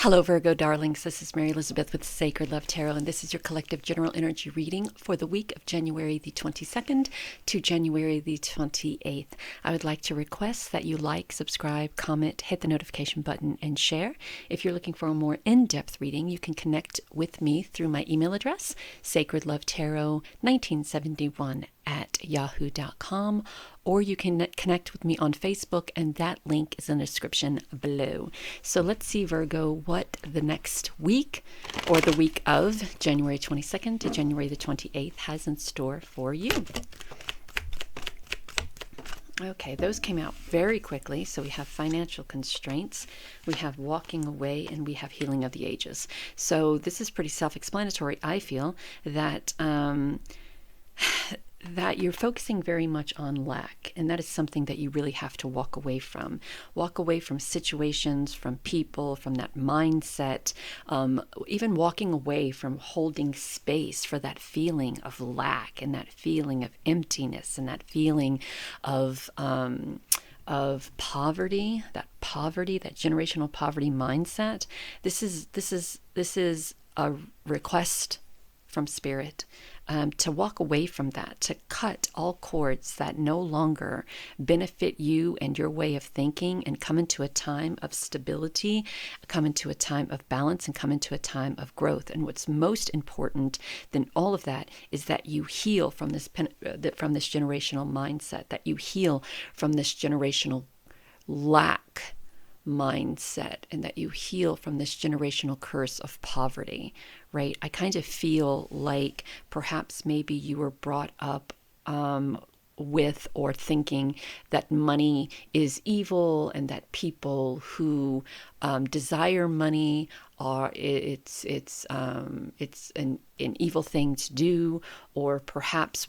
Hello, Virgo darlings. This is Mary Elizabeth with Sacred Love Tarot, and this is your collective general energy reading for the week of January the 22nd to January the 28th. I would like to request that you like, subscribe, comment, hit the notification button, and share. If you're looking for a more in-depth reading, you can connect with me through my email address, sacredlovetarot1971@yahoo.com, or you can connect with me on Facebook, and that link is in the description below. So let's see, Virgo, what the next week, or the week of January 22nd to January the 28th has in store for you. Okay, those came out very quickly. So we have financial constraints, we have walking away, and we have healing of the ages. So this is pretty self-explanatory. I feel that that you're focusing very much on lack, and that is something that you really have to walk away from. Walk away from situations, from people, from that mindset, even walking away from holding space for that feeling of lack and that feeling of emptiness and that feeling of poverty, that generational poverty mindset. This is a request from Spirit, to walk away from that, to cut all cords that no longer benefit you and your way of thinking, and come into a time of stability, come into a time of balance, and come into a time of growth. And what's most important than all of that is that you heal from this generational mindset, that you heal from this generational lack mindset, and that you heal from this generational curse of poverty, right? I kind of feel like perhaps maybe you were brought up with or thinking that money is evil, and that people who desire money are it's an evil thing to do, or perhaps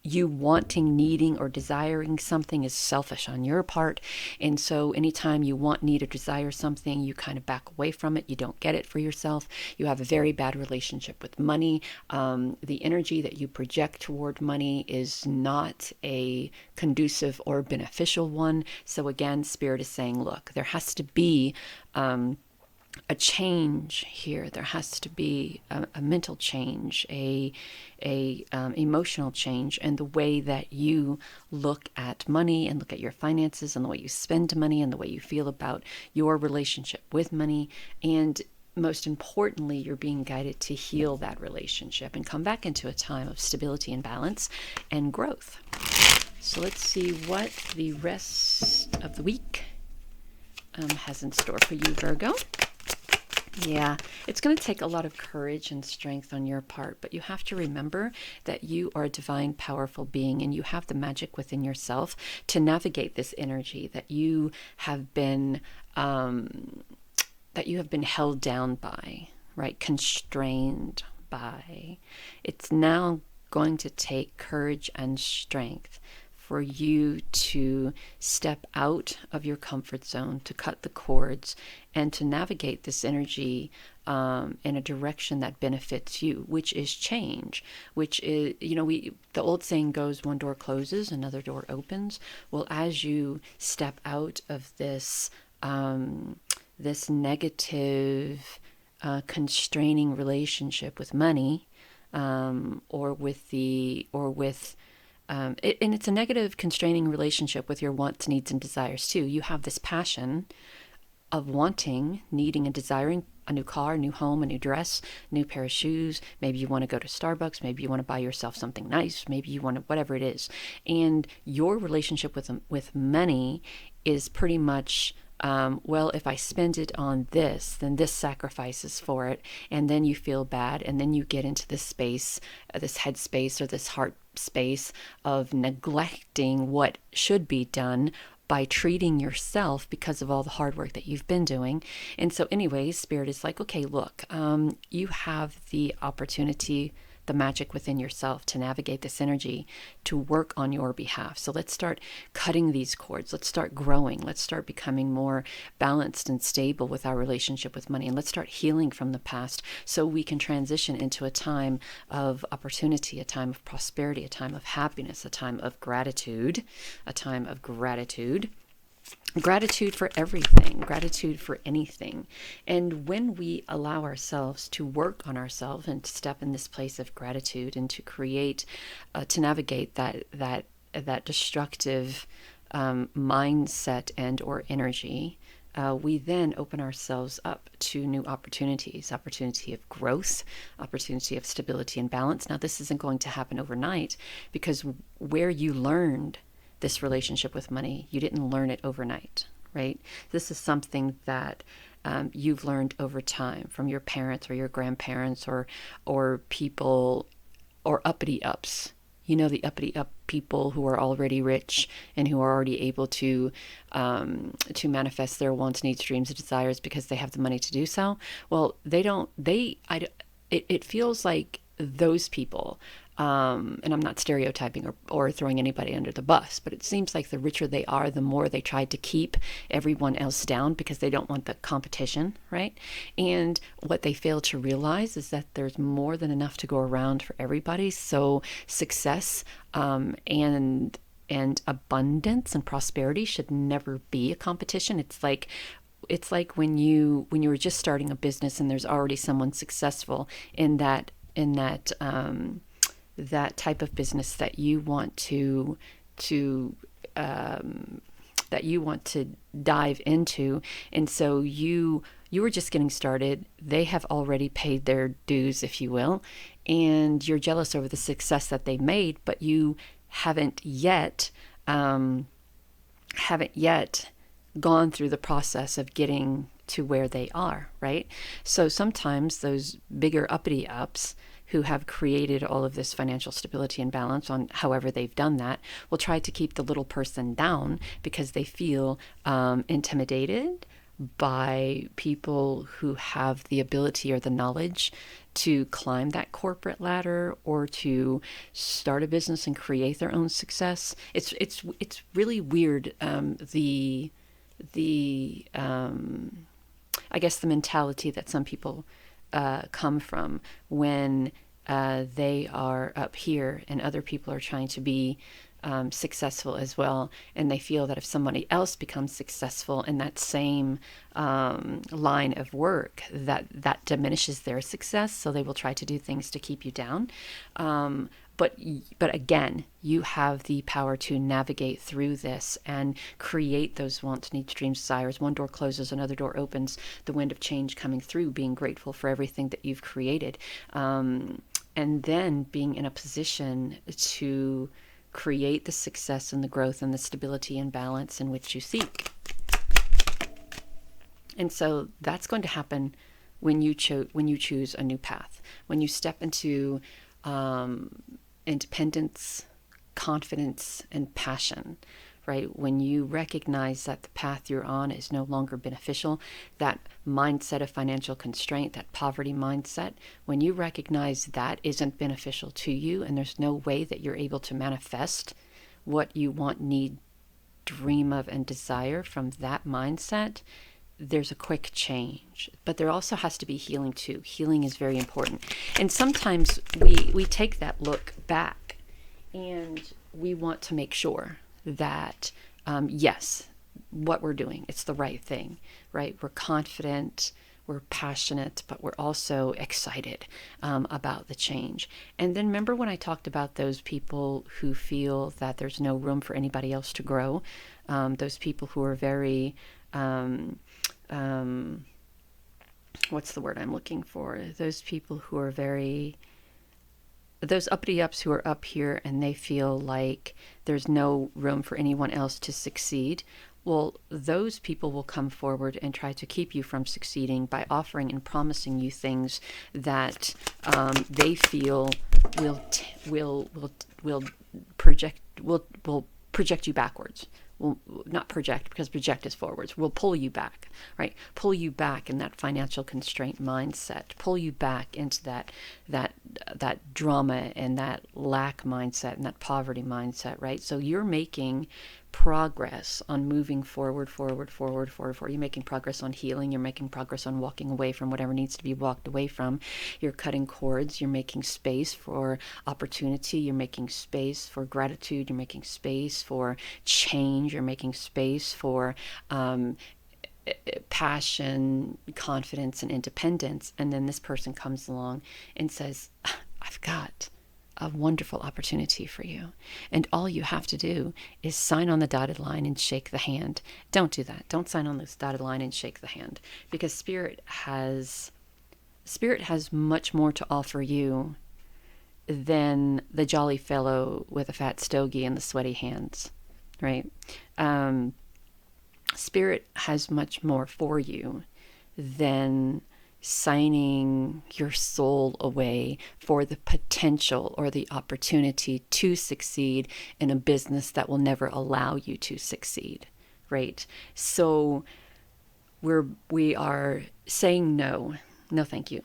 you wanting, needing, or desiring something is selfish on your part. And so anytime you want, need, or desire something, you kind of back away from it. You don't get it for yourself. You have a very bad relationship with money. The energy that you project toward money is not a conducive or beneficial one. So again, Spirit is saying, look, there has to be a change here. There has to be a mental change, a emotional change, and the way that you look at money and look at your finances, and the way you spend money, and the way you feel about your relationship with money. And most importantly, you're being guided to heal that relationship and come back into a time of stability and balance and growth. So let's see what the rest of the week has in store for you, Virgo. Yeah, it's going to take a lot of courage and strength on your part, but you have to remember that you are a divine, powerful being, and you have the magic within yourself to navigate this energy that you have been held down by, right? Constrained by. It's now going to take courage and strength for you to step out of your comfort zone, to cut the cords, and to navigate this energy in a direction that benefits you, which is change, which is, the old saying goes, one door closes, another door opens. Well, as you step out of this negative, constraining relationship with money, and it's a negative, constraining relationship with your wants, needs, and desires too. You have this passion of wanting, needing, and desiring a new car, a new home, a new dress, a new pair of shoes. Maybe you want to go to Starbucks. Maybe you want to buy yourself something nice. Maybe you want to, whatever it is. And your relationship with money is pretty much, well, if I spend it on this, then this sacrifices for it. And then you feel bad. And then you get into this space, this head space, or this heart space of neglecting what should be done by treating yourself because of all the hard work that you've been doing. And so anyways, Spirit is like, okay, look, you have the opportunity, the magic within yourself to navigate this energy, to work on your behalf. So let's start cutting these cords. Let's start growing. Let's start becoming more balanced and stable with our relationship with money. And let's start healing from the past so we can transition into a time of opportunity, a time of prosperity, a time of happiness, a time of gratitude, Gratitude for everything, gratitude for anything. And when we allow ourselves to work on ourselves and to step in this place of gratitude and to create, to navigate that destructive mindset and or energy, we then open ourselves up to new opportunities, opportunity of growth, opportunity of stability and balance. Now, this isn't going to happen overnight, because where you learned this relationship with money, you didn't learn it overnight, right? This is something that you've learned over time from your parents or your grandparents or people or uppity ups. You know, the uppity up people who are already rich and who are already able to manifest their wants, needs, dreams, and desires because they have the money to do so. Well, they don't. It feels like those people. And I'm not stereotyping or throwing anybody under the bus, but it seems like the richer they are, the more they try to keep everyone else down because they don't want the competition, right? And what they fail to realize is that there's more than enough to go around for everybody. So success and abundance and prosperity should never be a competition. It's like when you were just starting a business and there's already someone successful in that that type of business that you want to dive into, and so you were just getting started. They have already paid their dues, if you will, and you're jealous over the success that they made, but you haven't yet gone through the process of getting to where they are, right? So sometimes those bigger uppity ups who have created all of this financial stability and balance on however they've done that will try to keep the little person down because they feel intimidated by people who have the ability or the knowledge to climb that corporate ladder or to start a business and create their own success. It's really weird. I guess the mentality that some people come from when they are up here and other people are trying to be successful as well, and they feel that if somebody else becomes successful in that same line of work, that diminishes their success, so they will try to do things to keep you down. But again, you have the power to navigate through this and create those wants, needs, dreams, desires. One door closes, another door opens. The wind of change coming through, being grateful for everything that you've created, and then being in a position to create the success and the growth and the stability and balance in which you seek. And so that's going to happen when you choose a new path, when you step into independence, confidence, and passion, right? When you recognize that the path you're on is no longer beneficial, that mindset of financial constraint, that poverty mindset, when you recognize that isn't beneficial to you and there's no way that you're able to manifest what you want, need, dream of, and desire from that mindset, there's a quick change. But there also has to be healing too. Healing is very important. And sometimes we take that look back and we want to make sure that, yes, what we're doing, it's the right thing, right? We're confident, we're passionate, but we're also excited about the change. And then remember when I talked about those people who feel that there's no room for anybody else to grow, those people who are very, what's the word I'm looking for? Those people who are those uppity ups who are up here and they feel like there's no room for anyone else to succeed. Well, those people will come forward and try to keep you from succeeding by offering and promising you things that they feel will project you backwards. Will not project, because project is forwards. Will pull you back, right? Pull you back in that financial constraint mindset. Pull you back into that drama and that lack mindset and that poverty mindset, right? So you're making progress on moving forward. You're making progress on healing. You're making progress on walking away from whatever needs to be walked away from. You're cutting cords. You're making space for opportunity. You're making space for gratitude. You're making space for change. You're making space for passion, confidence, and independence. And then this person comes along and says, I've got a wonderful opportunity for you. And all you have to do is sign on the dotted line and shake the hand. Don't do that. Don't sign on this dotted line and shake the hand, because Spirit has much more to offer you than the jolly fellow with a fat stogie and the sweaty hands, right? Spirit has much more for you than signing your soul away for the potential or the opportunity to succeed in a business that will never allow you to succeed, right? So we are saying no, thank you,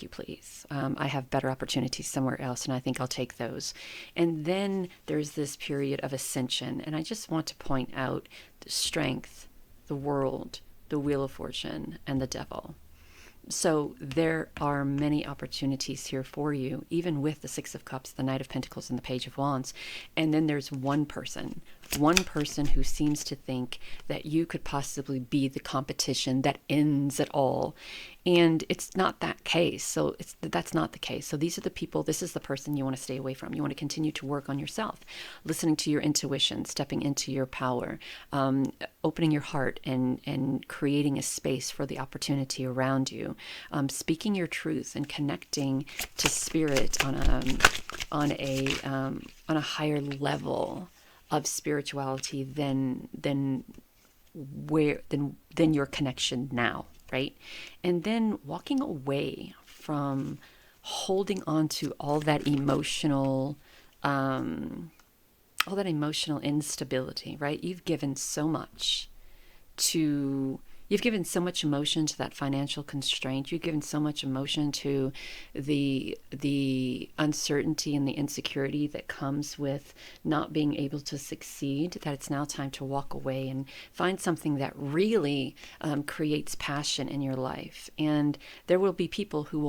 please. I have better opportunities somewhere else, and I think I'll take those. And then there's this period of ascension, and I just want to point out the strength, the world, the Wheel of Fortune, and the devil. So there are many opportunities here for you, even with the Six of Cups, the Knight of Pentacles, and the Page of Wands. And then there's one person who seems to think that you could possibly be the competition that ends it all. And it's not that case. So that's not the case. So these are the people, this is the person you want to stay away from. You want to continue to work on yourself, listening to your intuition, stepping into your power, opening your heart and creating a space for the opportunity around you, speaking your truth and connecting to Spirit on a higher level of spirituality than your connection now, right? And then walking away from holding on to all that emotional instability, right? You've given so much emotion to that financial constraint. You've given so much emotion to the uncertainty and the insecurity that comes with not being able to succeed, that it's now time to walk away and find something that really creates passion in your life. And there will be people who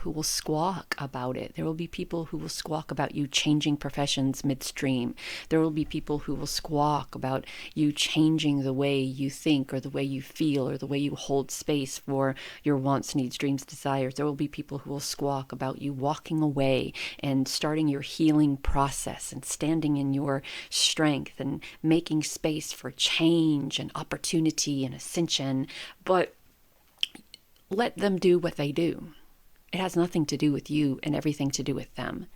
will squawk about it. There will be people who will squawk about you changing professions midstream. There will be people who will squawk about you changing the way you think or the way you feel or the way you hold space for your wants, needs, dreams, desires. There will be people who will squawk about you walking away and starting your healing process and standing in your strength and making space for change and opportunity and ascension. But let them do what they do. It has nothing to do with you and everything to do with them.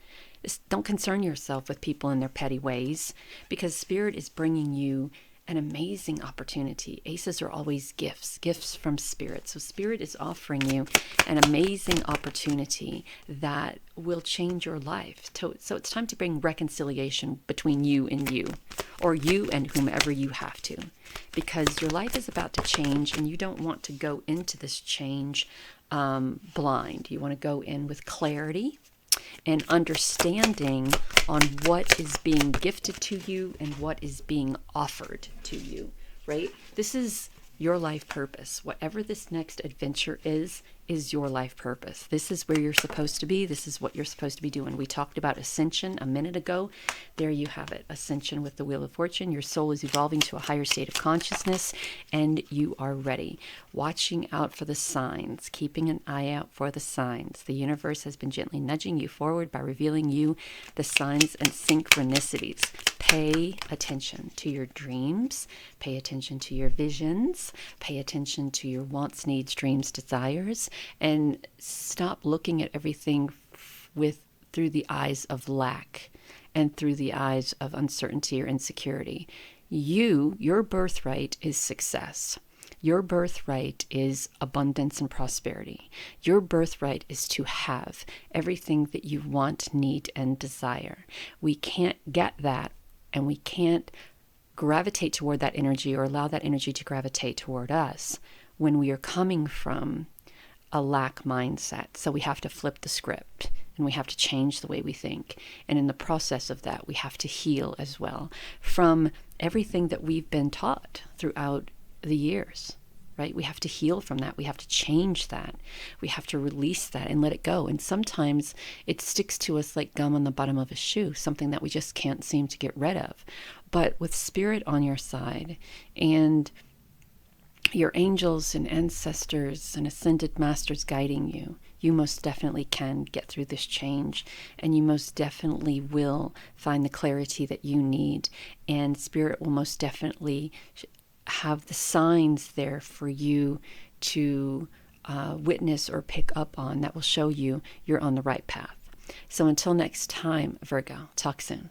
Just don't concern yourself with people and their petty ways, because Spirit is bringing you an amazing opportunity. Aces are always gifts from Spirit. So Spirit is offering you an amazing opportunity that will change your life. So it's time to bring reconciliation between you and you, or you and whomever you have to, because your life is about to change and you don't want to go into this change blind. You want to go in with clarity and understanding on what is being gifted to you and what is being offered to you, right? This is your life purpose. Whatever this next adventure is your life purpose. This is where you're supposed to be. This is what you're supposed to be doing. We talked about ascension a minute ago. There you have it. Ascension with the Wheel of Fortune. Your soul is evolving to a higher state of consciousness, and you are ready. Watching out for the signs, keeping an eye out for the signs. The universe has been gently nudging you forward by revealing you the signs and synchronicities. Pay attention to your dreams. Pay attention to your visions. Pay attention to your wants, needs, dreams, desires. And stop looking at everything through the eyes of lack and through the eyes of uncertainty or insecurity. Your birthright is success. Your birthright is abundance and prosperity. Your birthright is to have everything that you want, need, and desire. We can't get that, and we can't gravitate toward that energy or allow that energy to gravitate toward us when we are coming from a lack mindset. So we have to flip the script and we have to change the way we think. And in the process of that, we have to heal as well from everything that we've been taught throughout the years, right? We have to heal from that. We have to change that. We have to release that and let it go. And sometimes it sticks to us like gum on the bottom of a shoe, something that we just can't seem to get rid of. But with spirit on your side and your angels and ancestors and ascended masters guiding you, you most definitely can get through this change, and you most definitely will find the clarity that you need, and spirit will most definitely have the signs there for you to witness or pick up on that will show you you're on the right path. So until next time, Virgo, talk soon.